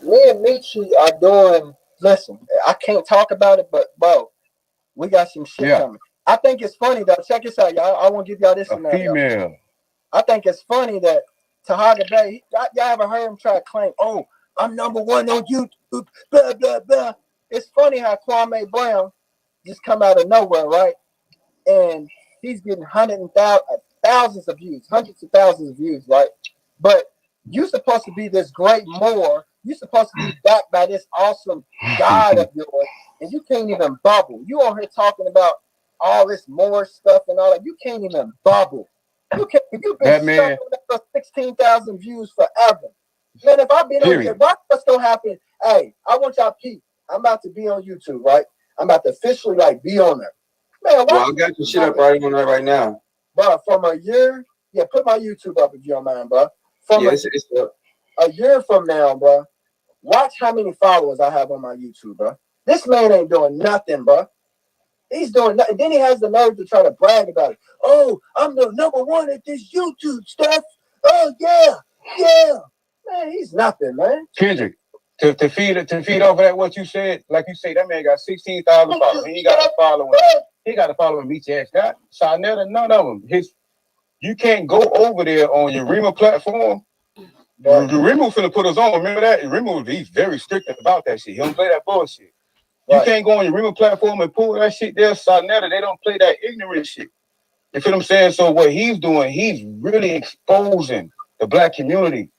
me and Michi are doing. Listen, I can't talk about it, but bro, we got some shit coming. I think it's funny though. Check this out, y'all. I want to give y'all this scenario. Female. I think it's funny that Tahaga Bay, y'all ever heard him try to claim, oh, I'm #1 on YouTube, blah, blah, blah. It's funny how Kwame Brown just come out of nowhere, right? And he's getting thousands of views, hundreds of thousands of views, right? But you're supposed to be this great Moor. You're supposed to be backed by this awesome God of yours, and you can't even bubble. You on here talking about all this Moor stuff and all that. You can't even bubble. You've been stuck with 16,000 views forever. Man, if I've been on here, what's gonna happen? Hey, I want y'all peep. I'm about to be on YouTube, right? I'm about to officially be on there. Man, I got your shit up right on there right now. Bro, from a year, put my YouTube up if you don't mind, bro. From it's up. A year from now, bro, watch how many followers I have on my YouTube, bro. This man ain't doing nothing, bro. He's doing nothing. Then he has the nerve to try to brag about it. Oh, I'm the #1 at this YouTube stuff. Oh, yeah. Man, he's nothing, man. Kendrick, to feed off of that, what you said, like you say, that man got 16,000 followers. He got a following. He got a following BTX. Got Shanetta, none of them. You can't go over there on your Remo platform. Remo finna put us on. Remember that? Remo, he's very strict about that shit. He don't play that bullshit. You can't go on your Remo platform and pull that shit there. Shanetta, they don't play that ignorant shit. You feel what I'm saying? So what he's doing, he's really exposing the black community.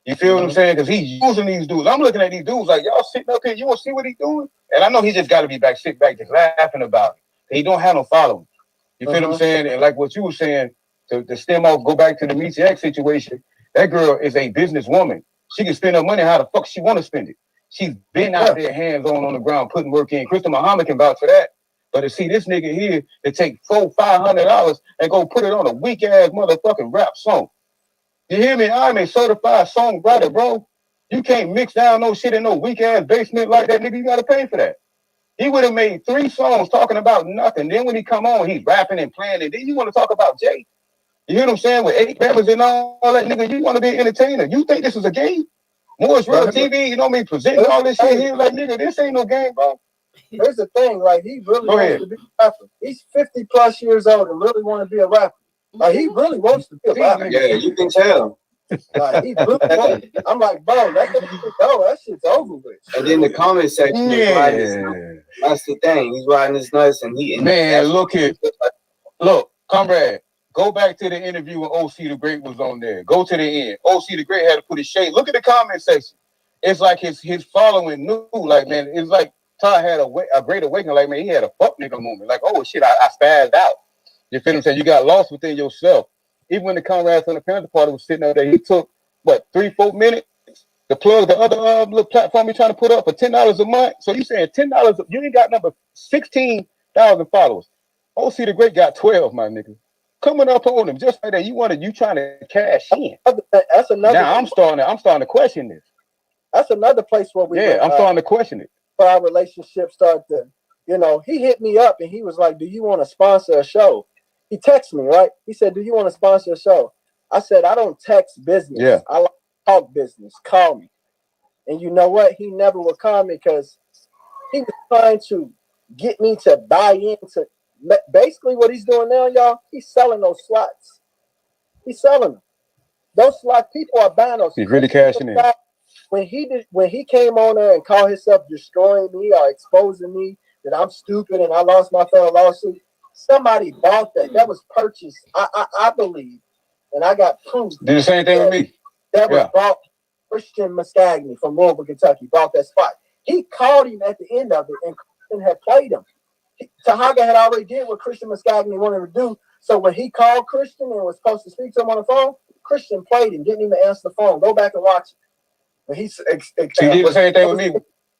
You feel what I'm saying? Because he's using these dudes. I'm looking at these dudes like, y'all sitting up here, you want to see what he's doing? And I know he just got to be sit back, just laughing about it. He don't have no following. You feel what I'm saying? And like what you were saying, to stem off, go back to the Meets X situation, that girl is a businesswoman. She can spend her money how the fuck she want to spend it. She's been out there hands-on the ground, putting work in. Krista Muhammad can vouch for that. But to see this nigga here to take $400-500 and go put it on a weak-ass motherfucking rap song. You hear me? I'm a certified songwriter, bro. You can't mix down no shit in no weak-ass basement like that, nigga. You got to pay for that. He would have made 3 songs talking about nothing. Then when he come on, he's rapping and playing it. Then you want to talk about Jay. You hear what I'm saying? With 8 rappers and all that, nigga, you want to be an entertainer. You think this is a game? Moore's Real TV, you know what I mean? Presenting all this shit here. Like, nigga, this ain't no game, bro. Here's the thing, like, he really wants to be a rapper. He's 50 plus years old and really want to be a rapper. Like, he really wants to be a rapper. Yeah, you can tell. Like, he really wants. I'm like, bro, let that shit go. That shit's over with. And then the comment section is riding. That's the thing. He's riding his nuts and he. Man, look, comrade. Go back to the interview when OC the Great was on there. Go to the end. OC the Great had to put his shade. Look at the comment section. It's like his following knew. Like, man, it's like Ty had a great awakening. Like, man, he had a fuck nigga moment. Like, oh shit, I spazzed out. You feel what I'm saying? You got lost within yourself. Even when the comrades from the Panther Party was sitting up there, he took 3-4 minutes to plug the other little platform he's trying to put up for $10 a month. So you saying $10? You ain't got number 16,000 followers. OC the Great got 12, my nigga. Coming up on him just like that. You trying to cash in. That's another. Now I'm starting to question this. That's another place where I'm starting to question it. For our relationship started to, he hit me up and he was like, "Do you want to sponsor a show?" He texted me, right? He said, "Do you want to sponsor a show?" I said, "I don't text business. Yeah. I like to talk business. Call me." And you know what? He never would call me because he was trying to get me to buy into. Basically, what he's doing now, y'all, he's selling those slots. He's selling them. Those slot people are buying those. He's really cashing in. When he came on there and called himself destroying me or exposing me that I'm stupid and I lost my fellow lawsuit, somebody bought that. That was purchased. I believe, and I got proof. Did the same thing with me. That was bought. Christian Muscagni from Louisville, Kentucky, bought that spot. He called him at the end of it, and Christian had played him. Tahaga had already did what Christian Muscagni wanted to do. So when he called Christian and was supposed to speak to him on the phone, Christian played him, didn't even answer the phone. Go back and watch it. But he did the same thing with me.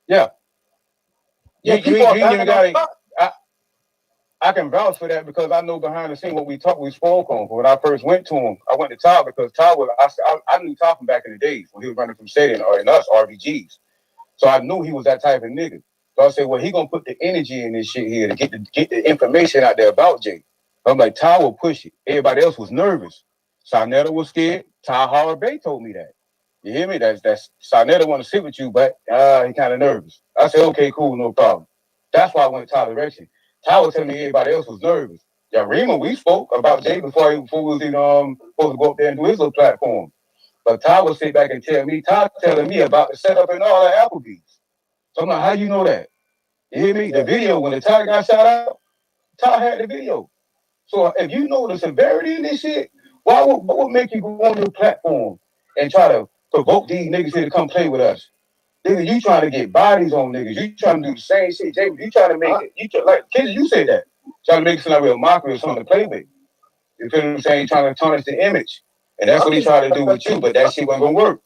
Yeah. You even got it. I can vouch for that because I know behind the scene what we spoke on. When I first went to him, I went to Todd because Todd was, I knew Todd from back in the days when he was running from Shady and us RBGs. So I knew he was that type of nigga. So I said, well, he gonna put the energy in this shit here to get the information out there about Jay. I'm like, Ty will push it. Everybody else was nervous. Shanetta was scared. Ty Howard Bay told me that. You hear me? That's Sarnetta want to sit with you, but he kind of nervous. I said, okay, cool, no problem. That's why I went Tyler direction. Ty was telling me everybody else was nervous. Yeah, Rima, we spoke about Jay before he was supposed to go up there and do his little platform. But Ty would sit back and tell me, Ty telling me about the setup and all at Applebee's. So I'm like, how you know that? You hear me? The video, when the Ty got shot out, Ty had the video. So if you know the severity of this shit, what would make you go on your platform and try to provoke these niggas here to come play with us? Nigga, you trying to get bodies on niggas. You trying to do the same shit. Jay, you trying to make it, like, kids, you said that. Trying to make it sound like real mockery or something to play with. You feel what I'm saying? Trying to tarnish the image. And that's what he tried to do with you, but that shit wasn't going to work.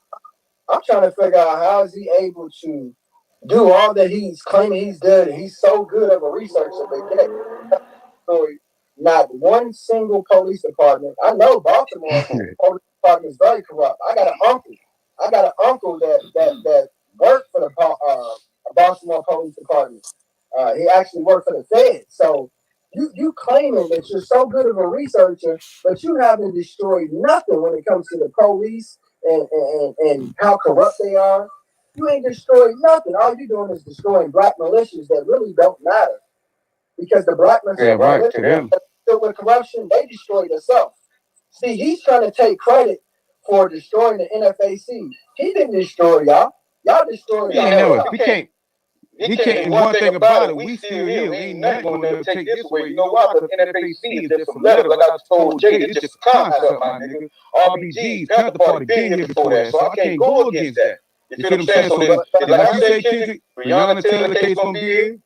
I'm trying to figure out how is he able to do all that he's claiming he's done. He's so good of a researcher, but yet not one single police department. I know Baltimore police department is very corrupt. I got an uncle that worked for the Baltimore police department. He actually worked for the Fed. So you claiming that you're so good of a researcher, but you haven't destroyed nothing when it comes to the police and how corrupt they are. You ain't destroyed nothing. All you're doing is destroying black militias that really don't matter. Because the black militias with corruption, they destroyed themselves. See, he's trying to take credit for destroying the NFAC. He didn't destroy y'all. Y'all destroyed y'all. He can't. One thing about it, we still here. We ain't nothing gonna take this away. You know why? Because NFAC is just some letter. Like I told Jay, it's just a concept, my nigga. RBG, Panther Party, been here before that, so I can't go against that. You feel what I'm saying? So like you say, Kendrick, Breonna Taylor case gonna be here.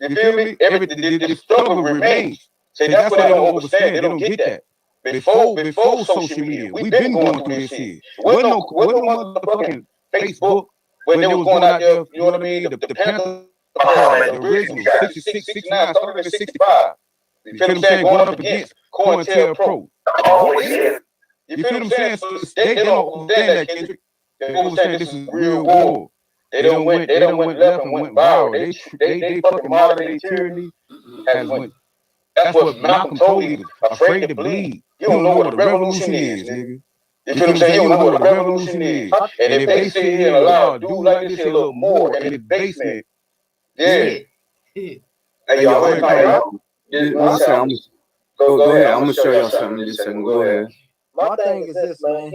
You feel me? The struggle remains. See, that's what they don't understand. They don't get that. Before social media, we've been going through this shit. Wasn't no motherfucking Facebook when they was going out there, you know what I mean? The Panther, the original, 66, 69, started at 65. You feel what I'm saying? Going up against COINTELPRO. You feel what I'm saying? So they don't understand that, Kendrick. They understand this is real war. They don't went left and went viral. They fucking modern tyranny has went. That's what Malcolm told you. Afraid to bleed. You don't know what a revolution is, nigga. You feel what I'm saying? You don't know what a revolution is. And if they sit here and allow a dude like this here a little more in the basement, yeah. Hey, y'all, go ahead. Go ahead. I'm gonna show y'all something in just a second. Go ahead. My thing is this, man.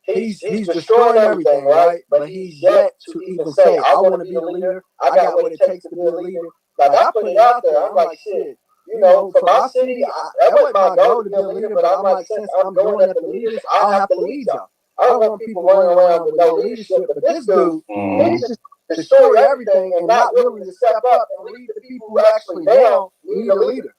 He's destroying everything, right? But he's yet to even say, I want to be a leader. I got what it takes to be a leader. Like, I put it out there. I'm like, shit. You know, for my city, that wasn't my goal to be a leader, but I'm like, since I'm going at the leaders, I'll have to lead y'all. I don't want people running around with no leadership, but this dude, he's just destroy everything and not willing to step up and lead the people who actually now need a leader.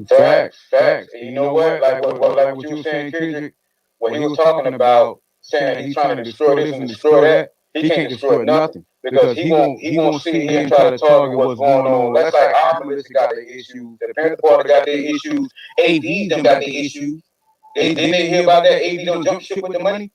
Facts. And you know what? Like what you were saying, Kendrick, when he was talking about saying he's trying to destroy this and destroy that, he can't destroy nothing. Because he won't sit here and try to target what's going on. That's like our militia got their issues, the Panther Party got their issues, AV them got their issues. They hear about that AV don't jump ship with the money.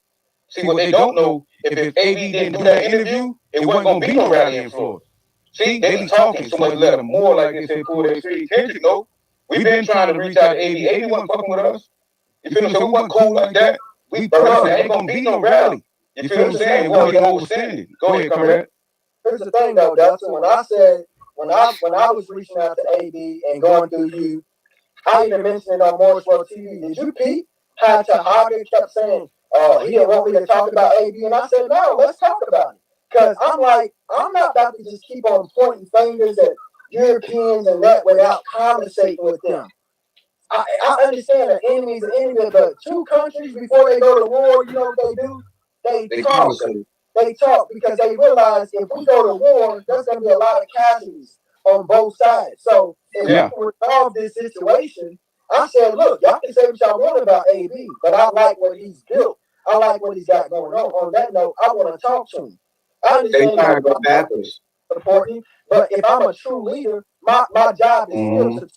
See, what they don't know, if AV didn't do that interview, it wasn't gonna be no rally in Florida. See, they be talking so much let them more like they say pull their street. Kendrick, know, we've been trying to reach out to AV. AV wasn't fucking with us. You feel what I'm saying? We wasn't cool like that. We personally ain't gonna be no rally. You feel what I'm saying? We're gonna overstand it. Go ahead, Conrad. Here's the thing, though, Delta. When I was reaching out to AB and going through you, I even mentioned it on Morrisville TV. Did you peep how Tahaga kept saying, he didn't want me to talk about AB? And I said, no, let's talk about it. Because I'm like, I'm not about to just keep on pointing fingers at Europeans and that without conversating with them. I understand an enemy's an enemy, but two countries before they go to war, you know what they do? They talk. They talk because they realize if we go to war, there's going to be a lot of casualties on both sides. So if we can resolve this situation, I said, look, y'all can say what y'all want about AB, but I like what he's built. I like what he's got going on. On that note, I want to talk to him. I understand important, but if I'm a true leader, my job is still to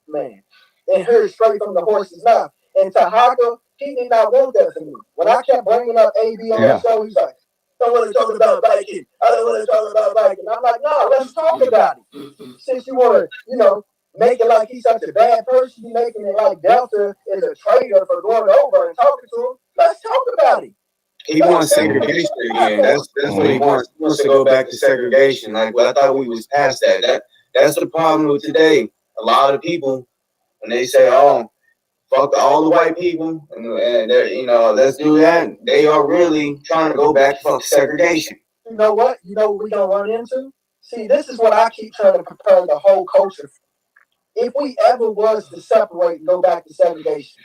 man and hear it straight from the horse's mouth. And Tahaga, he did not want that for me. When I kept bringing up AB on the show, he's like, I don't want to talk about biking. I don't want to talk about biking. I'm like, no, let's talk about it. Since you want to, make it like he's such a bad person. He's making it like Delta is a traitor for going over and talking to him. Let's talk about it. He wants segregation again. That's what he wants. He wants to go back to segregation. Like, well, I thought we was past that. That's the problem with today. A lot of people, when they say, "Oh, fuck all the white people," and let's do that, they are really trying to go back to segregation. You know what? You know what we gonna run into? See, this is what I keep trying to compare the whole culture. If we ever was to separate and go back to segregation,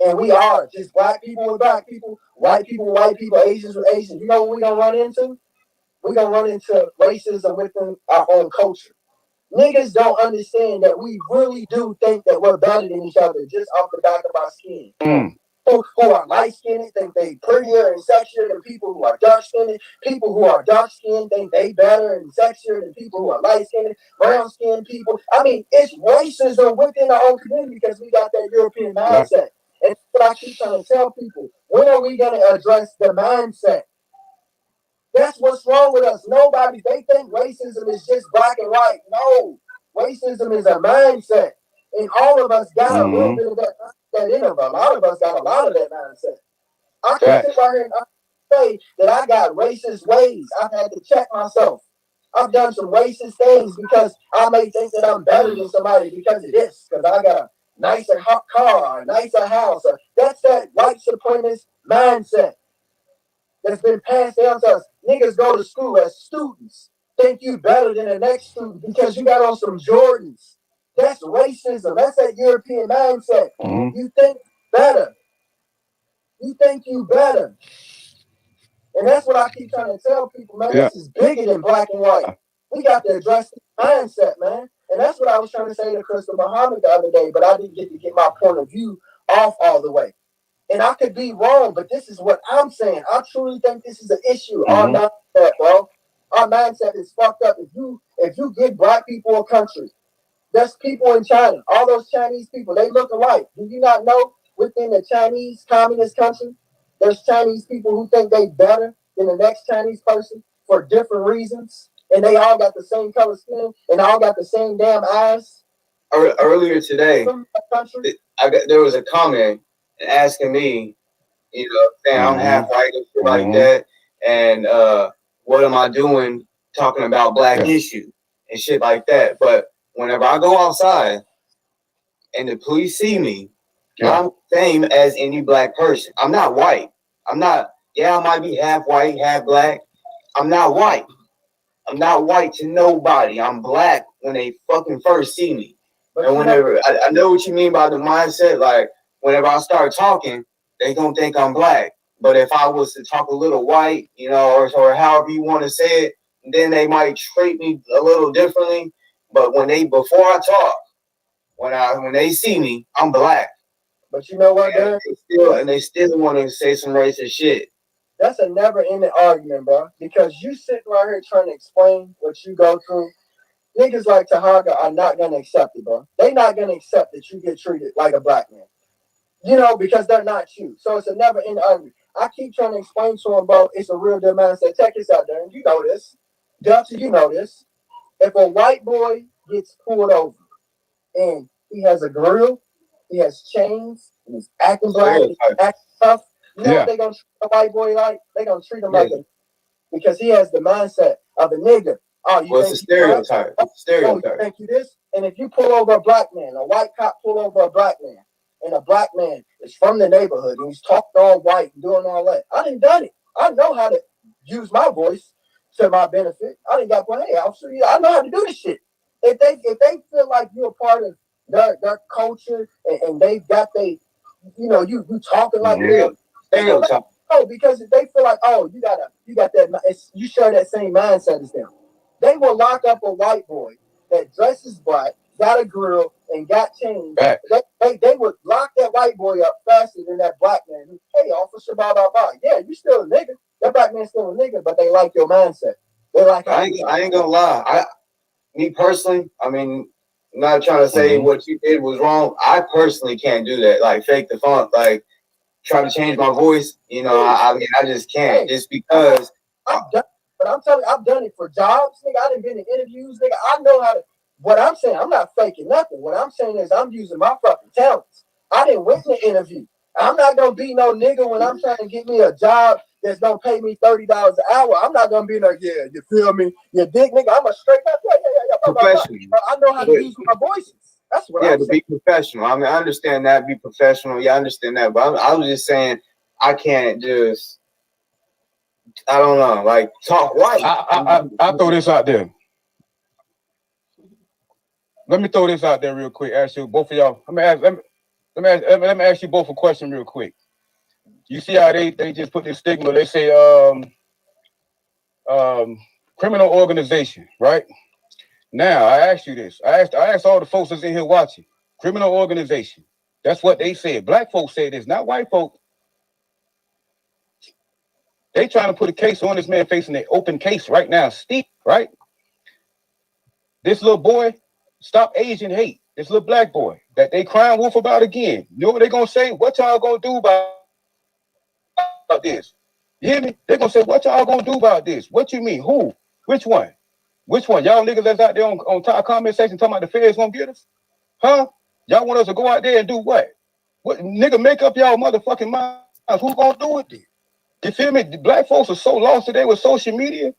and we are just black people with black people, white people with white people, Asians with Asians, you know what we're gonna run into? We're gonna run into racism within our own culture. Niggas don't understand that we really do think that we're better than each other just off the back of our skin. Who are light skinned think they prettier and sexier than people who are dark skinned. People who are dark skinned think they better and sexier than people who are light skinned, brown skinned people. I mean, it's racism within our own community because we got that European mindset. And that's what I keep trying to tell people. When are we going to address the mindset? That's what's wrong with us. They think racism is just black and white. No, racism is a mindset. And all of us got a little bit of that in us. A lot of us got a lot of that mindset. I can sit right here and say that I got racist ways. I've had to check myself. I've done some racist things because I may think that I'm better than somebody because of this, because I got a nicer car, a nicer house. That's that white supremacist mindset that's been passed down to us. Niggas go to school as students, think you better than the next student because you got on some Jordans. That's racism. That's that European mindset. You think better. You think you better. And that's what I keep trying to tell people, man. This is bigger than black and white. We got to address the mindset, man. And that's what I was trying to say to Crystal Muhammad the other day, but I didn't get to get my point of view off all the way. And I could be wrong, but this is what I'm saying. I truly think this is an issue. Our mindset, bro. Our mindset is fucked up. If you give black people a country, there's people in China. All those Chinese people, they look alike. Do you not know within the Chinese communist country, there's Chinese people who think they better than the next Chinese person for different reasons, and they all got the same color skin and all got the same damn eyes. Earlier today, there was a comment asking me, saying I'm half white and shit like that, and what am I doing talking about black issues and shit like that. But whenever I go outside and the police see me, I'm the same as any black person. I'm not white. I might be half white, half black. I'm not white. I'm not white to nobody. I'm black when they fucking first see me. And whenever I know what you mean by the mindset, like whenever I start talking, they gonna think I'm black. But if I was to talk a little white, or however you want to say it, then they might treat me a little differently. But before I talk, when they see me, I'm black. But you know what, Darren? They still want to say some racist shit. That's a never-ending argument, bro. Because you sitting right here trying to explain what you go through. Niggas like Tahaga are not gonna accept it, bro. They not gonna accept that you get treated like a black man. Because they're not you. So it's a never-ending argument. I keep trying to explain to them, bro. It's a real good mindset. Check this out, Darren. You know this. Delta, you know this. If a white boy gets pulled over and he has a grill, he has chains, and he's acting black, he's acting tough, you know what they gonna treat a white boy like? They gonna treat him like because he has the mindset of a nigga. Oh, you think a stereotype? You think you this? And if you pull over a black man, a white cop pull over a black man, and a black man is from the neighborhood and he's talking all white and doing all that, I done done it. I know how to use my voice to my benefit. I done got hey, officer, I know how to do this shit. If they feel like you're a part of their culture and they've got you talking like them. Because if they feel like, you got that, you share that same mindset as them. They will lock up a white boy that dresses black, got a grill, and got chains. They would lock that white boy up faster than that black man who, hey, officer, blah, blah, blah. Yeah, you still a nigga. That black man's still a nigga, but they like your mindset. They like. I ain't gonna lie. Me personally, I mean, I'm not trying to say what you did was wrong. I personally can't do that. Like fake the funk, like try to change my voice. I just can't. Just because. But I'm telling you, I've done it for jobs, nigga. I done been in interviews, nigga. I know how to. What I'm saying, I'm not faking nothing. What I'm saying is I'm using my fucking talents. I didn't win the interview. I'm not gonna be no nigga when I'm trying to get me a job that's gonna pay me $30 an hour. I'm not gonna be like, yeah, you feel me? You dig, nigga? I'm a straight up, Professional. I know how to use my voices. That's what I'm to saying. be professional. I mean, I understand that, be professional. Yeah, I understand that. But I was just saying, I can't just, I don't know, like talk white. I throw this out there. Let me throw this out there real quick. Ask you both of y'all. Let me ask you both a question real quick. You see how they just put this stigma? They say criminal organization, right? Now I ask you this. I asked all the folks that's in here watching. Criminal organization. That's what they said. Black folks said this, not white folks. They trying to put a case on this man facing an open case right now. Steep, right? This little boy, stop Asian hate. This little black boy that they crying wolf about again. You know what they gonna say? What y'all gonna do about this? You hear me? They gonna say, what y'all gonna do about this? What you mean? Who? Which one? Which one? Y'all niggas that's out there on top comment section talking about the feds gonna get us? Huh? Y'all want us to go out there and do what? What nigga, make up y'all motherfucking minds. Who gonna do it then? You feel me? The black folks are so lost today with social media.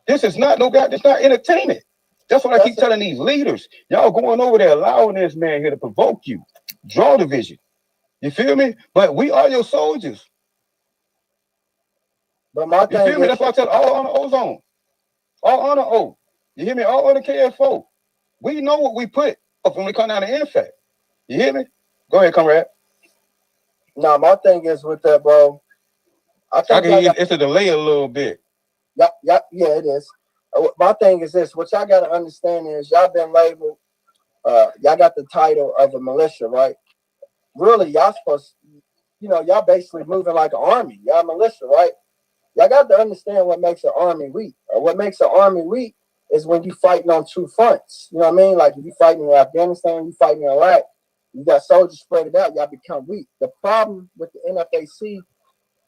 This is not it's not entertainment. That's what I keep telling these leaders. Y'all going over there allowing this man here to provoke you. Draw division. You feel me? But we are your soldiers. But my you feel me? That's why I tell all on the ozone. All on the O. You hear me? All on the KFO. We know what we put up when we come down to NFAC. You hear me? Go ahead, comrade. No, my thing is with that, bro. I can hear it's a delay a little bit. Yeah, it is. My thing is this: what y'all got to understand is y'all been labeled. Y'all got the title of a militia, right? Really, y'all supposed, y'all basically moving like an army. Y'all militia, right? Y'all got to understand what makes an army weak. What makes an army weak is when you fighting on two fronts. You know what I mean? Like if you fighting in Afghanistan, you fighting in Iraq. You got soldiers spread it out. Y'all become weak. The problem with the NFAC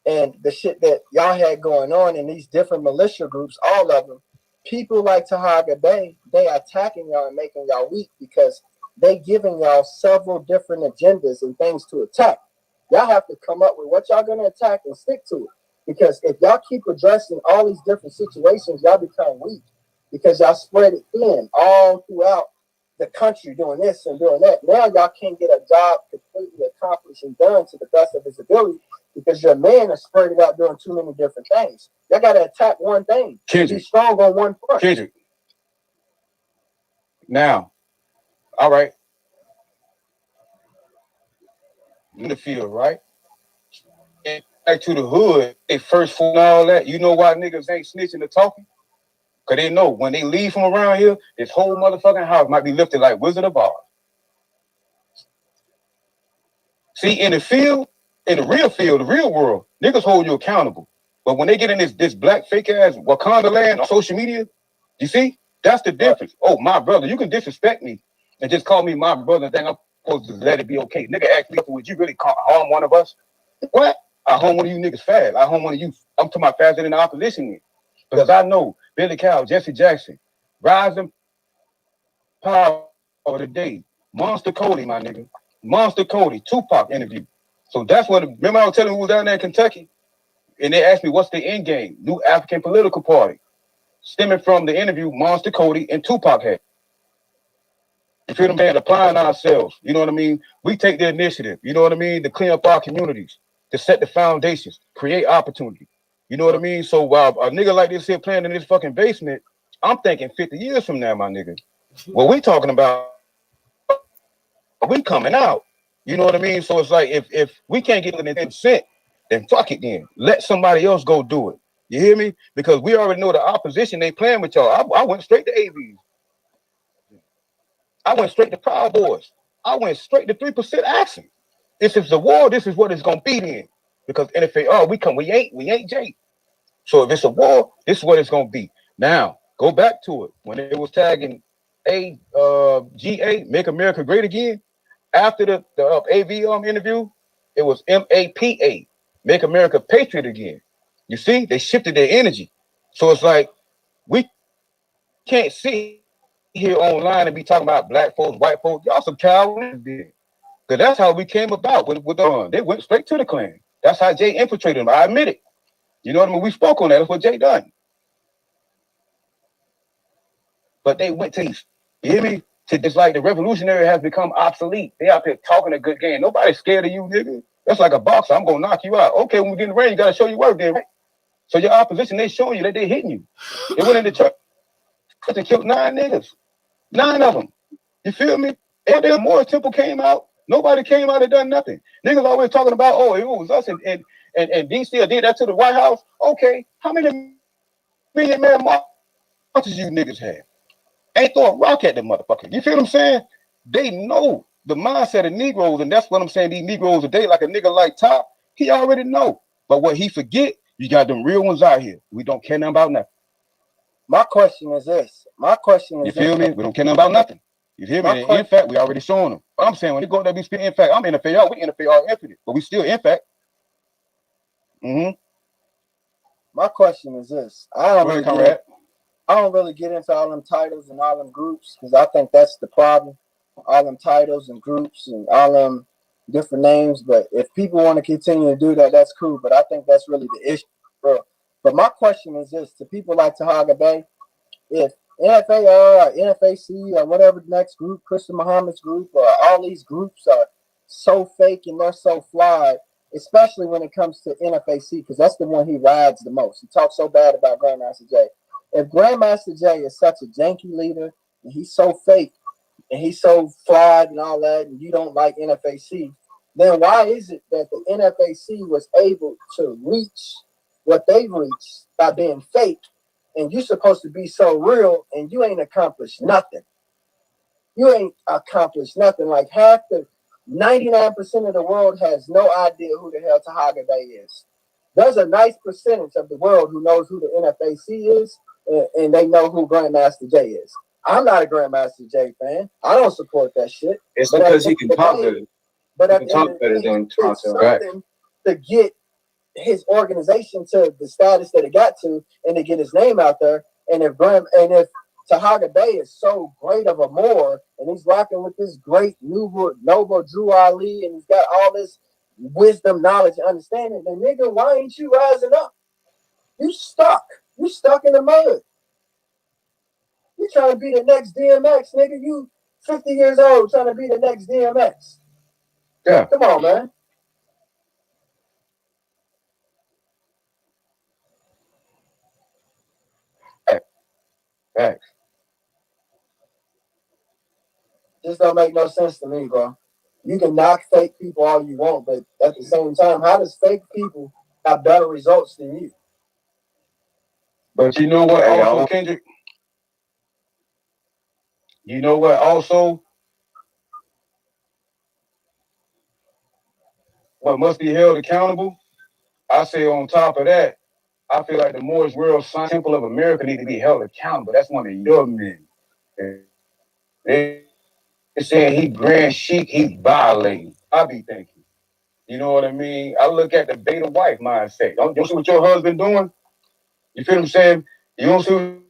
and the shit that y'all had going on in these different militia groups, all of them, people like Tahaga Bay, they attacking y'all and making y'all weak because they giving y'all several different agendas and things to attack. Y'all have to come up with what y'all gonna attack and stick to it. Because if y'all keep addressing all these different situations, y'all become weak because y'all spread it thin all throughout the country doing this and doing that. Now y'all can't get a job completely accomplished and done to the best of his ability because your man is spread it out doing too many different things. Y'all got to attack one thing. Kendrick. Be strong on one front. Kendrick. Now, all right. In the field, right? And back to the hood, they first and all that. You know why niggas ain't snitching or talking? Because they know when they leave from around here, this whole motherfucking house might be lifted like Wizard of Oz. See, in the field, in the real world, niggas hold you accountable. But when they get in this black fake ass Wakanda land on social media, you see, that's the difference. Oh, my brother, you can disrespect me and just call me my brother and think I'm supposed to let it be okay. Nigga asked me, would you really harm one of us? What? I harm one of you niggas fast. I harm one of you. I'm talking about faster than the opposition is. Because I know Billy Cow, Jesse Jackson, Rising Power of the Day, Monster Cody, my nigga. Monster Cody, Tupac interview. So that's what, remember I was telling you who was down there in Kentucky? And they asked me, what's the end game? New African political party. Stemming from the interview Monster Cody and Tupac had. You feel me, man? Applying ourselves. You know what I mean? We take the initiative, you know what I mean? To clean up our communities, to set the foundations, create opportunity. You know what I mean? So while a nigga like this here playing in this fucking basement, I'm thinking 50 years from now, my nigga. What we talking about, we coming out. You know what I mean? So it's like if we can't get an 10%, then fuck it then. Let somebody else go do it. You hear me? Because we already know the opposition ain't playing with y'all. I went straight to AVs. I went straight to Proud Boys. I went straight to 3% action. This is the war. This is what it's gonna be then. Because NFA, we ain't Jake. So if it's a war, this is what it's gonna be. Now go back to it. When it was tagging GA, Make America Great Again. After the AV interview, it was MAPA, Make America Patriot Again. You see, they shifted their energy. So it's like we can't see here online and be talking about black folks, white folks. Y'all some cowards. Because that's how we came about with they went straight to the Klan. That's how Jay infiltrated them. I admit it. You know what I mean? We spoke on that. That's what Jay done. But they went to, you hear me? It's like the revolutionary has become obsolete. They out there talking a good game. Nobody's scared of you, nigga. That's like a boxer. I'm gonna knock you out. Okay, when we get in the ring, you gotta show your work then, right? So your opposition, they showing you that they hitting you. They went in the church and killed 9 niggas. 9 of them. You feel me? And then Morris Temple came out. Nobody came out and done nothing. Niggas always talking about, oh, it was us and DC did that to the White House. Okay, how many million man marches you niggas have? Ain't throw a rock at the motherfucker. You feel what I'm saying? They know the mindset of Negroes, and that's what I'm saying. These Negroes today, like a nigga like Top, he already know. But what he forget, you got them real ones out here. We don't care nothing about nothing. My question is this. You feel me? We don't care nothing about nothing. You hear me? In fact, we already showing them. But I'm saying when they go there, we speak. In fact, I'm NFL. We NFL infinite, but we still in fact. My question is this. I don't really get into all them titles and all them groups because I think that's the problem. All them titles and groups and all them different names. But if people want to continue to do that, that's cool. But I think that's really the issue, bro. But my question is this: to people like Tahaga Bay, if NFAR or NFAC or whatever the next group, Christian Muhammad's group, or all these groups are so fake and they're so flawed, especially when it comes to NFAC, because that's the one he rides the most. He talks so bad about Grandmaster Jay. If Grandmaster Jay is such a janky leader and he's so fake and he's so flawed and all that, and you don't like NFAC, then why is it that the NFAC was able to reach what they reached by being fake, and you're supposed to be so real and you ain't accomplished nothing? You ain't accomplished nothing. Like 99% of the world has no idea who the hell Tahaga Bay is. There's a nice percentage of the world who knows who the NFAC is, and they know who Grandmaster Jay is. I'm not a Grandmaster Jay fan. I don't support that shit. It's because he can talk better. But he can talk better than Toronto, right? To get his organization to the status that it got to, and to get his name out there. And if Tahaga Bay is so great of a Moor, and he's rocking with this great noble Drew Ali, and he's got all this wisdom, knowledge, and understanding, then nigga, why ain't you rising up? You stuck. You stuck in the mud. You trying to be the next DMX, nigga. You 50 years old trying to be the next DMX. Yeah. Come on, man. Facts. This don't make no sense to me, bro. You can knock fake people all you want, but at the same time, how does fake people have better results than you? But you know what, also, Kendrick? You know what, also? What must be held accountable? I say on top of that, I feel like the Moorish World Temple of America need to be held accountable. That's one of your men. They're saying he grand chic, he's violating. I be thinking. You know what I mean? I look at the beta wife mindset. Don't you see what your husband doing? You feel what I'm saying? You don't see what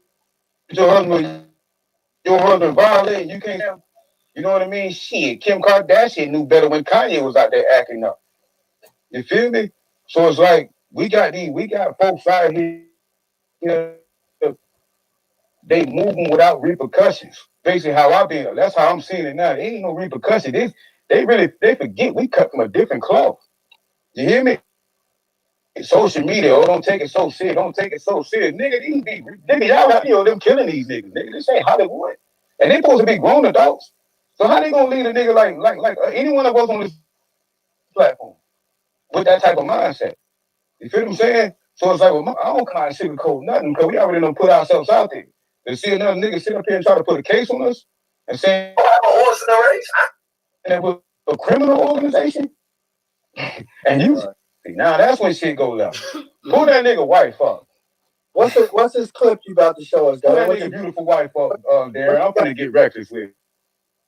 your husband violating. You can't have, you know what I mean? Shit, Kim Kardashian knew better when Kanye was out there acting up. You feel me? So it's like we got folks out here, you know, they moving without repercussions. Basically how I feel. That's how I'm seeing it now. There ain't no repercussion. They forget we cut from a different cloth. You hear me? Social media, don't take it so serious. Don't take it so serious. Nigga, y'all have, them killing these niggas. Nigga, this ain't Hollywood. And they supposed to be grown adults. So how they gonna lead a nigga like any one of us on this platform with that type of mindset? You feel what I'm saying? So it's like, well, I don't kind of sugarcoat nothing because we already done put ourselves out there. To see another nigga sit up here and try to put a case on us and say, oh, I'm a horse in the race. And with a criminal organization? And you, now that's when shit go left. Who that nigga wife up? What's this clip you about to show us, guys? Who that nigga beautiful wife up, Darren? I'm gonna get reckless with it.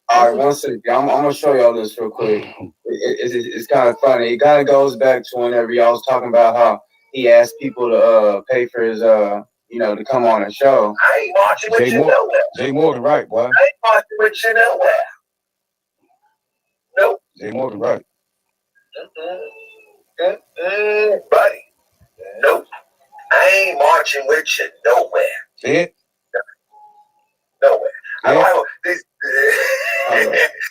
All right, one second. I'm gonna show y'all this real quick. It's kind of funny. It kind of goes back to whenever y'all was talking about how he asked people to pay for his to come on a show. I ain't marching with you nowhere. Jay Morgan right, boy. I ain't marching with you nowhere. Nope. Jay Morgan right. Buddy. Nope. I ain't marching with you nowhere. See it? Nowhere. Yeah. This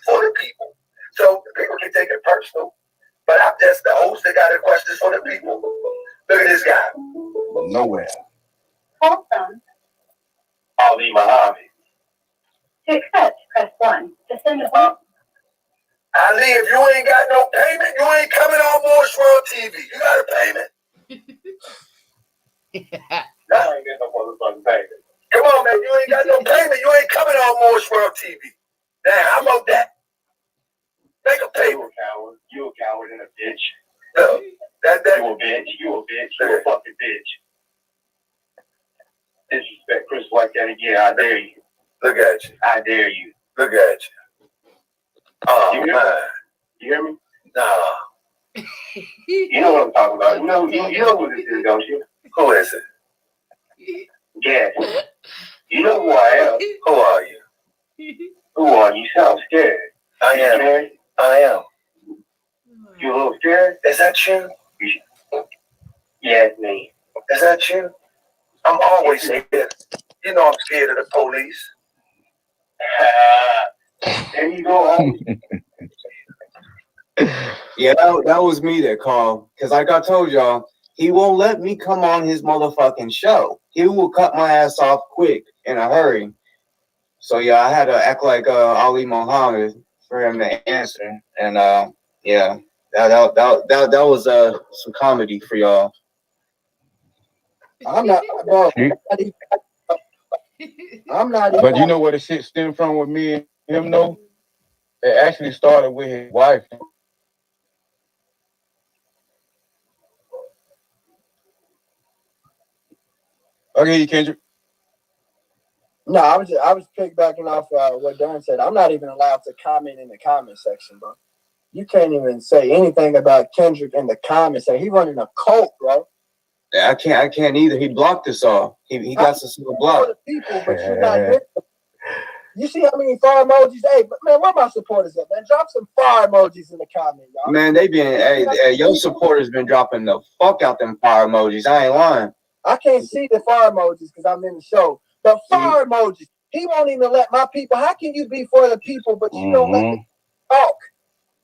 for the people. So the people can take it personal. But I'm just the host that got a question for the people. Look at this guy. Nowhere. Call phone. Ali Muhammad. To accept, press 1. To send a voice. Ali, if you ain't got no payment, you ain't coming on Morris World TV. You got a payment? No, I ain't got no motherfucking payment. Come on, man. You ain't got no payment. You ain't coming on Morris World TV. Now, how about that? Make a payment. You a coward and a bitch. No, that. You a bitch. You a bitch. You a fucking bitch. Disrespect Chris like that again. I dare you. Look at you. I dare you. Look at you. Oh, you man. You hear me? Nah. You know what I'm talking about. You know who this is, don't you? Who is it? Yes. You know who I am. Who are you? Who are you? You sound scared. I am. Scared? I am. You a little scared? Is that you? Yeah, it's me. Is that you? I'm always scared. You know I'm scared of the police. There you go. Yeah, that was me that called. Because like I told y'all, he won't let me come on his motherfucking show. He will cut my ass off quick in a hurry. So yeah, I had to act like Ali Muhammad for him to answer. And yeah, that was some comedy for y'all. I'm not, bro. I'm not. But you know where the shit stemmed from with me and him, though? It actually started with his wife. Okay, Kendrick. No, I was piggybacking off what Darren said. I'm not even allowed to comment in the comment section, bro. You can't even say anything about Kendrick in the comments. He running a cult, bro. Yeah, I can't either. He blocked us all. He got us all blocked. People, but you're not here. You see how many fire emojis? Hey, but man, where my supporters at, man? Drop some fire emojis in the comment, y'all. Man, they been your supporters been dropping the fuck out them fire emojis. I ain't lying. I can't see the fire emojis because I'm in the show. But fire emojis, he won't even let my people. How can you be for the people, but you don't let them talk?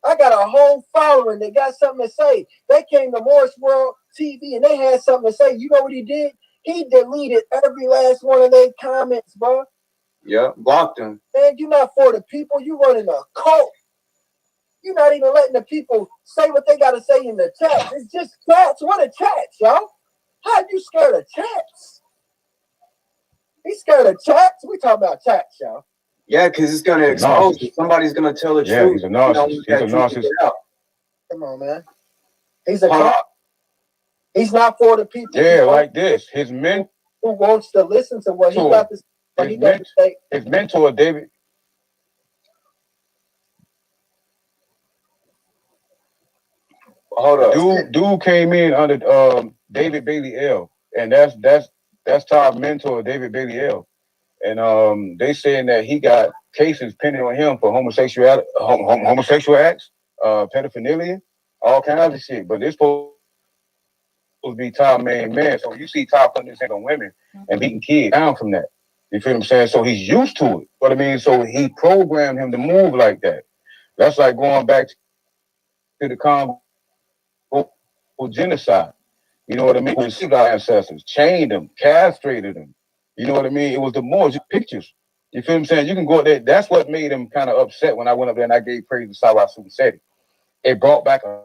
I got a whole following that got something to say. They came to Morris World TV and they had something to say. You know what he did? He deleted every last one of their comments, bro. Yeah, blocked them. Man, you're not for the people. You running a cult. You're not even letting the people say what they got to say in the chat. It's just chats. What are chats, y'all? How you scared of chats? He's scared of chats? We talking about chats, y'all. Yeah, because it's going to expose you. Somebody's going to tell the truth. Yeah, he's a narcissist. He's a narcissist. Come on, man. He's a cop. He's not for the people. Yeah, like this. His men who wants to listen to what he got to say. His mentor, David. Hold up. Dude came in under David Bailey L. And that's top mentor, David Bailey L. And they saying that he got cases pending on him for homosexual acts, pedophilia, all kinds of shit. But this supposed to be Top main man. So you see Top putting this on women and beating kids down from that. You feel what I'm saying? So he's used to it. What I mean, so he programmed him to move like that. That's like going back to the Congo genocide. You know what I mean? We see our ancestors, chained them, castrated them. You know what I mean? It was the Moors, pictures. You feel what I'm saying? You can go there. That's what made him kind of upset when I went up there and I gave praise to Sawa Sumuseti. It brought back a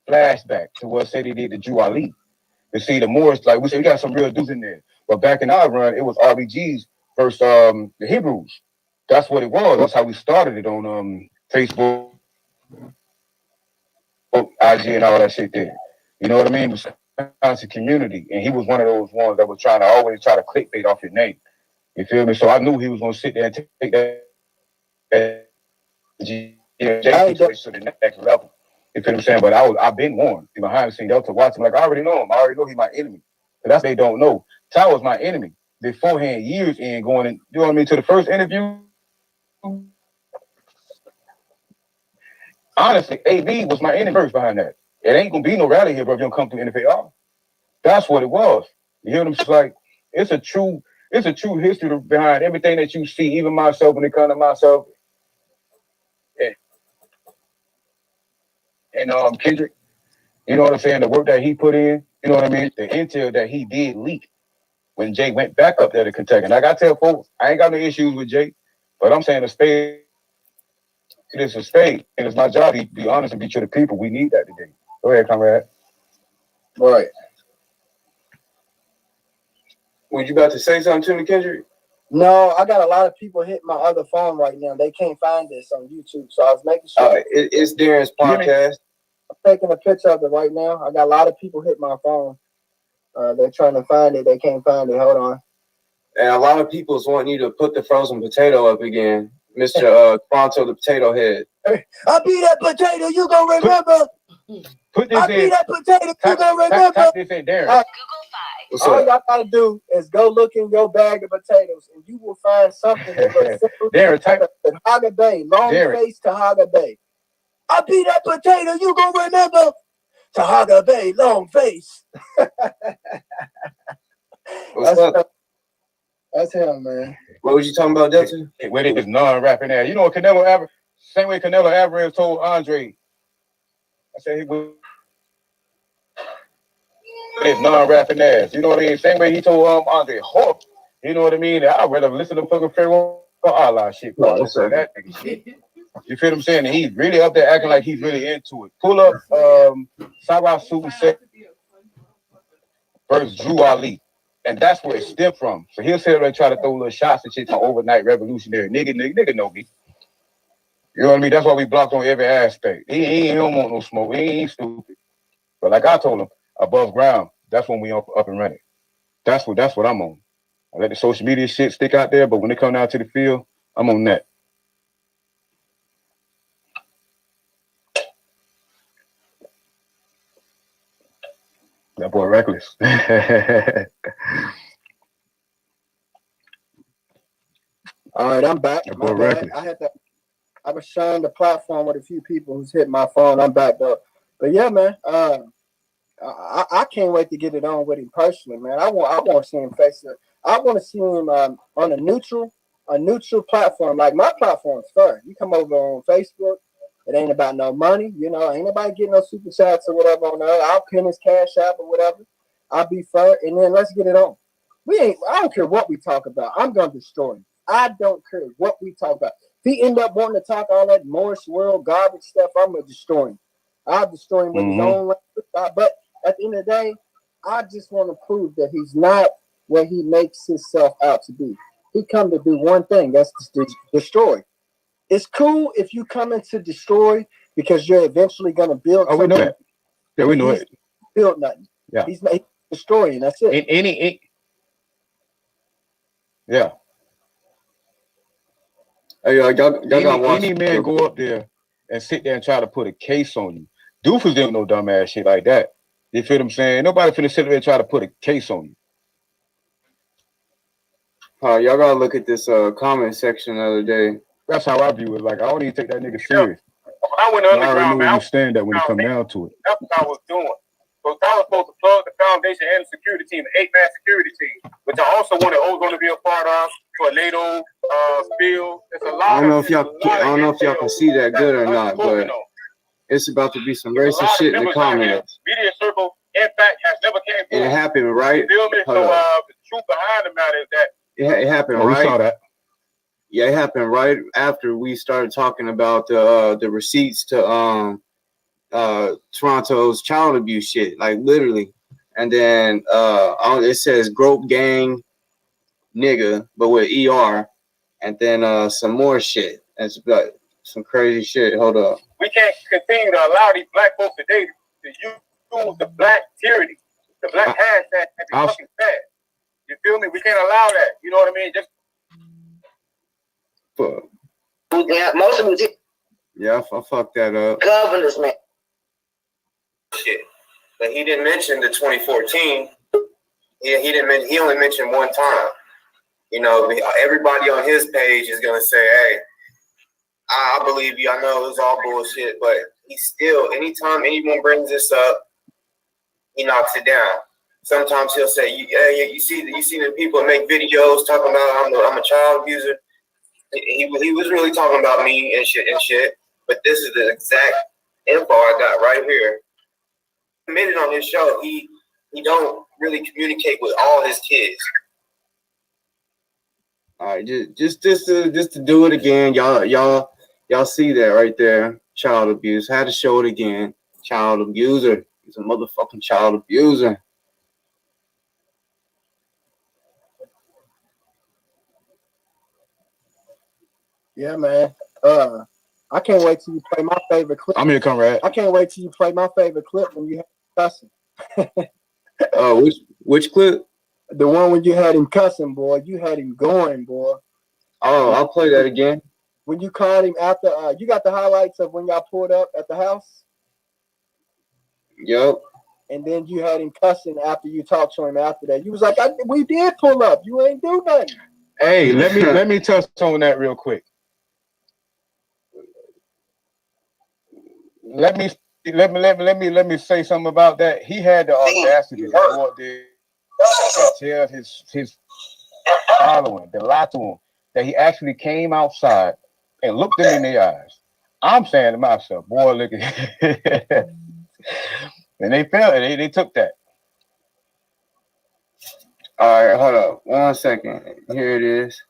flashback to what said he did to Drew Ali. You see, the Moors, like we said, we got some real dudes in there. But back in our run, it was RBG's versus the Hebrews. That's what it was. That's how we started it on Facebook, IG, and all that shit there. You know what I mean? It was a constant community. And he was one of those ones that was trying to always try to clickbait off your name. You feel me? So I knew he was going to sit there and take that situation to the next level. You feel what I'm saying? But I've been warned. Behind the scenes, Delta watching. Like, I already know him. I already know he's my enemy. That's they don't know. Ty was my enemy beforehand, years in going in, you know what I mean, to the first interview. Honestly, AB was my enemy first behind that. It ain't gonna be no rally here, bro, if you don't come through NFL. That's what it was. You hear them? It's like it's a true history behind everything that you see, even myself when it comes to myself. And Kendrick, you know what I'm saying? The work that he put in, you know what I mean? The intel that he did leak when Jay went back up there to Kentucky. And I gotta tell folks, I ain't got no issues with Jay, but I'm saying a spade, it is a spade. And it's my job to be honest and be true to people. We need that today. Go ahead, comrade. Right. Were you about to say something to me, Kendrick? No, I got a lot of people hitting my other phone right now. They can't find this on YouTube, so I was making sure. It's Darren's podcast. I'm taking a picture of it right now. I got a lot of people hit my phone. They're trying to find it. They can't find it. Hold on. And a lot of people's wanting you to put the frozen potato up again, Mr. Toronto the Potato Head. I beat that potato. You gonna remember? Put this I beat that potato. You gonna remember? Type this in, Darren. What's All up? y'all gotta do is go look in your bag of potatoes, and you will find something that looks simple. Darren, type Tahogga Bay, long Darren. face Tahogga Bay. I beat that potato. You gonna remember? Tahogga Bay, long face. What's up? That's him, man. What was you talking about, Delta? Where they was non-rapping at. You know what Canelo Alvarez, same way Canelo Alvarez told Andre. I said he was his non-rapping ass. You know what I mean? Same way he told Andre Hawk. You know what I mean? I'd rather listen to fucking Pharaoh or Allah shit. No, sir. That nigga shit. You feel what I'm saying? And he's really up there acting like he's really into it. Pull up Sarah Suit versus Drew Ali. And that's where it stemmed from. So he'll sit there and try to throw little shots and shit on overnight revolutionary. Nigga know me. You know what I mean? That's why we blocked on every aspect. He don't want no smoke. He ain't stupid. But like I told him, above ground, that's when we up and running. That's what I'm on. I let the social media shit stick out there, but when they come down to the field, I'm on that. That boy reckless. All right, I'm back. That boy reckless. I was sharing the platform with a few people who's hit my phone. I'm back up. But yeah, man, I can't wait to get it on with him personally, man. I want to see him face it. I want to see him on a neutral platform. Like my platform is fair. You come over on Facebook, it ain't about no money. You know, ain't nobody getting no super chats or whatever on there. I'll pin his cash app or whatever. I'll be fair, and then let's get it on. I don't care what we talk about. I'm gonna destroy him. I don't care what we talk about. If he end up wanting to talk all that Morris World garbage stuff, I'm gonna destroy him. I'll destroy him with his own language. But at the end of the day, I just want to prove that he's not what he makes himself out to be. He come to do one thing, that's to destroy. It's cool if you come in to destroy because you're eventually gonna build. Oh, we know that. Yeah, we know it. Build nothing. Yeah. He's destroying. That's it. Yeah. Hey, y'all got any man go up there and sit there and try to put a case on you. Doofus didn't know dumbass shit like that. You feel what I'm saying? Nobody finna sit there and try to put a case on you. Y'all gotta look at this comment section the other day. That's how I view it. Like I don't even take that nigga serious. I went underground, man. I understand that when it come down to it. That's what I was doing. So I was supposed to plug the foundation and the security team, an 8-man security team, which I also wanted to be a part of for a NATO spill. It's a lot. I don't know if y'all can see that good or not, but it's about to be some racist shit in the comments. Media circle, in fact, has never came And it happened, right? You feel me? So the truth behind the matter is that it happened, right? We saw that. Yeah, it happened right after we started talking about the receipts to Toronto's child abuse shit, like literally. And then it says Grope Gang nigga, but with ER, and then some more shit. It's like some crazy shit. Hold up. We can't continue to allow these black folks today to use the black tyranny, the black hashtag to be fucking sad. You feel me? We can't allow that. You know what I mean? Just fuck. Yeah, most of them. Yeah, I fucked that up. Governors, man. Shit. But he didn't mention the 2014 he didn't mention, he only mentioned one time. You know, everybody on his page is gonna say, "Hey, I believe you. I know it was all bullshit," but he still, anytime anyone brings this up, he knocks it down. Sometimes he'll say, "Yeah, you see the people make videos talking about I'm a child abuser." He was really talking about me and shit. But this is the exact info I got right here. He admitted on his show he don't really communicate with all his kids. All right, just to do it again, y'all see that right there? Child abuse. Had to show it again. Child abuser. He's a motherfucking child abuser. Yeah, man. I can't wait till you play my favorite clip. I'm here, comrade. I can't wait till you play my favorite clip when you had cussing. Which clip? The one when you had him cussing, boy. You had him going, boy. Oh, I'll play that again. When you called him after, you got the highlights of when y'all pulled up at the house? Yep. And then you had him cussing after you talked to him after that. You was like, we did pull up. You ain't do nothing. Hey, let me touch on that real quick. Let me say something about that. He had the audacity to go up there and tell his following, to lie to him, that he actually came outside and looked them in their eyes. I'm saying to myself, boy, look at and they felt it. They took that. All right, hold up 1 second. Here it is.